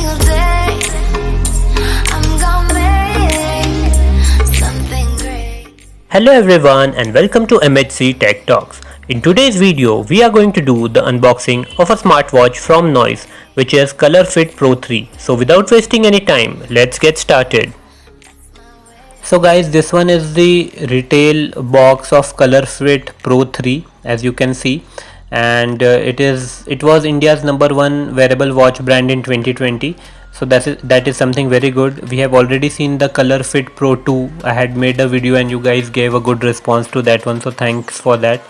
single day. I'm gonna make something great. Hello everyone and welcome to MHC Tech Talks. In today's video, we are going to do the unboxing of a smartwatch from Noise, which is ColorFit Pro 3. So without wasting any time, let's get started. So guys, this one is the retail box of ColorFit Pro 3, as you can see, and it was India's #1 wearable watch brand in 2020. So that is something very good. We have already seen the ColorFit Pro 2. I had made a video and you guys gave a good response to that one, so thanks for that.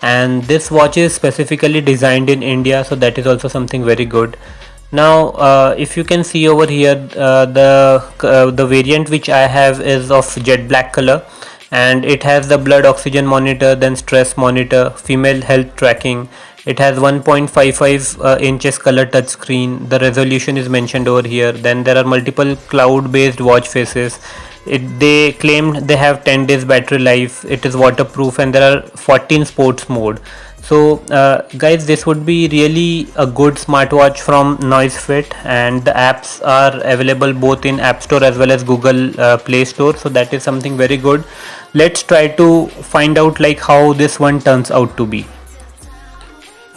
And this watch is specifically designed in India, so that is also something very good. Now if you can see over here, the variant which I have is of jet black color, and it has the blood oxygen monitor, then stress monitor, female health tracking. It has 1.55 inches color touchscreen. The resolution is mentioned over here. Then there are multiple cloud based watch faces. They claimed they have 10 days battery life. It is waterproof and there are 14 sports mode. So guys, this would be really a good smartwatch from NoiseFit, and the apps are available both in App Store as well as Google Play Store, so that is something very good. Let's try to find out like how this one turns out to be.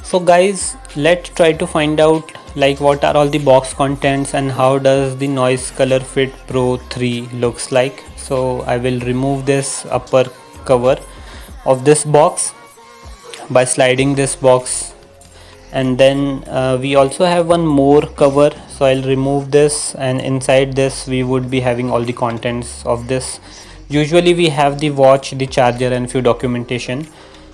So guys, let's try to find out like what are all the box contents and how does the Noise ColorFit Pro 3 looks like. So I will remove this upper cover of this box by sliding this box, and then we also have one more cover, so I'll remove this, and inside this we would be having all the contents of this. Usually we have the watch, the charger and few documentation.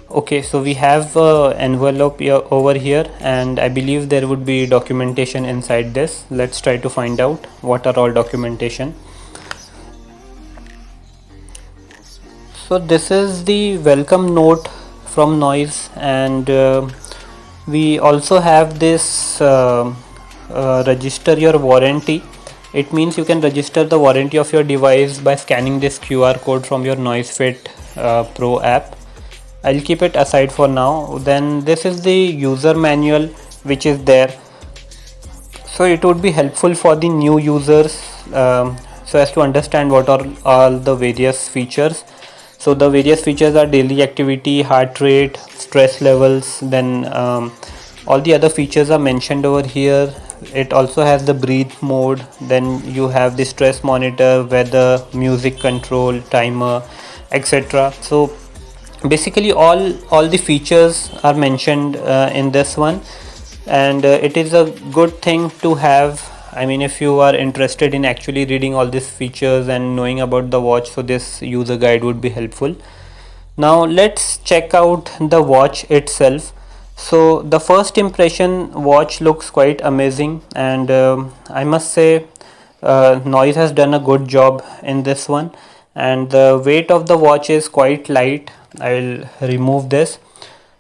Okay, so we have envelope here, over here, and I believe there would be documentation inside this. Let's try to find out what are all documentation. So this is the welcome note from Noise, and we also have this register your warranty. It means you can register the warranty of your device by scanning this QR code from your NoiseFit Pro app. I'll keep it aside for now. Then this is the user manual which is there, so it would be helpful for the new users so as to understand what are all the various features. So the various features are daily activity, heart rate, stress levels, then all the other features are mentioned over here. It also has the breathe mode, then you have the stress monitor, weather, music control, timer, etc. So basically all the features are mentioned in this one, and it is a good thing to have. I mean, if you are interested in actually reading all these features and knowing about the watch, so this user guide would be helpful. Now let's check out the watch itself. So the first impression, watch looks quite amazing, and I must say Noise has done a good job in this one, and the weight of the watch is quite light. I will remove this.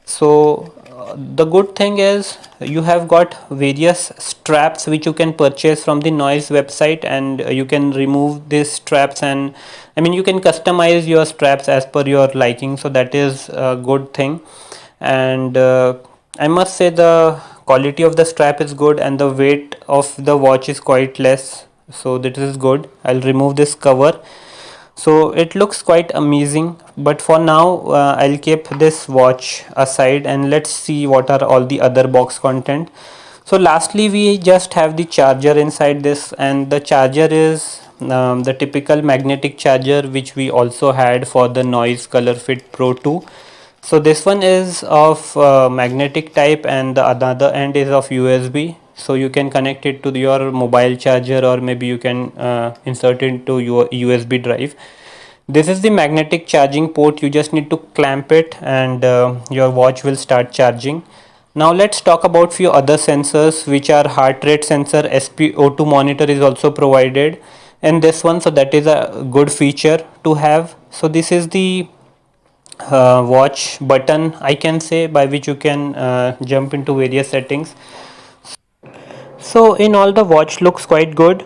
So the good thing is you have got various straps which you can purchase from the Noise website, and you can remove these straps, and I mean you can customize your straps as per your liking, so that is a good thing. And I must say the quality of the strap is good and the weight of the watch is quite less, so this is good. I'll remove this cover. So it looks quite amazing, but for now I'll keep this watch aside and let's see what are all the other box content. So lastly we just have the charger inside this, and the charger is the typical magnetic charger which we also had for the Noise ColorFit Pro 2. So this one is of magnetic type and the other end is of USB, so you can connect it to your mobile charger, or maybe you can insert it into your USB drive. This is the magnetic charging port. You just need to clamp it and your watch will start charging. Now let's talk about few other sensors, which are heart rate sensor, SpO2 monitor is also provided in this one, so that is a good feature to have. So this is the watch button, I can say, by which you can jump into various settings. So in all, the watch looks quite good.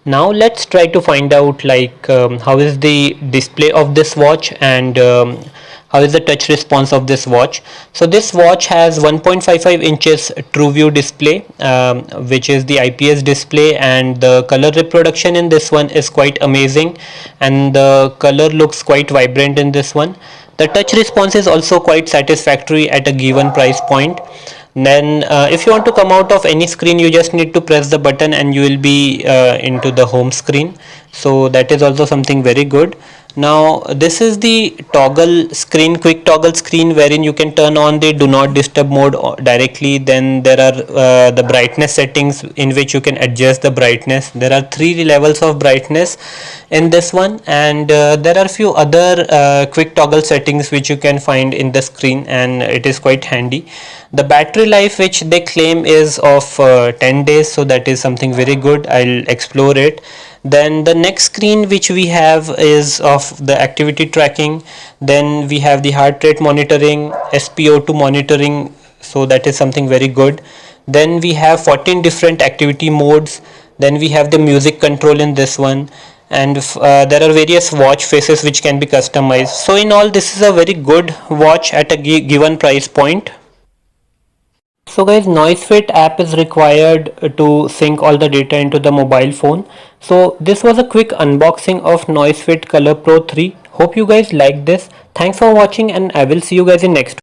Now let's try to find out like how is the display of this watch, and how is the touch response of this watch. So this watch has 1.55 inches true view display, which is the IPS display, and the color reproduction in this one is quite amazing, and the color looks quite vibrant in this one. The touch response is also quite satisfactory at a given price point. Then if you want to come out of any screen, you just need to press the button and you will be into the home screen. So that is also something very good. Now this is the toggle screen, quick toggle screen, wherein you can turn on the do not disturb mode directly. Then there are the brightness settings in which you can adjust the brightness. There are 3 levels of brightness in this one, and there are few other quick toggle settings which you can find in the screen, and it is quite handy. The battery life which they claim is of 10 days, so that is something very good. I'll explore it. Then the next screen which we have is of the activity tracking. Then we have the heart rate monitoring, SpO2 monitoring, so that is something very good. Then we have 14 different activity modes. Then we have the music control in this one, and there are various watch faces which can be customized. So in all, this is a very good watch at a given price point. So guys, NoiseFit app is required to sync all the data into the mobile phone. So this was a quick unboxing of NoiseFit Color Pro 3. Hope you guys liked this. Thanks for watching, and I will see you guys in next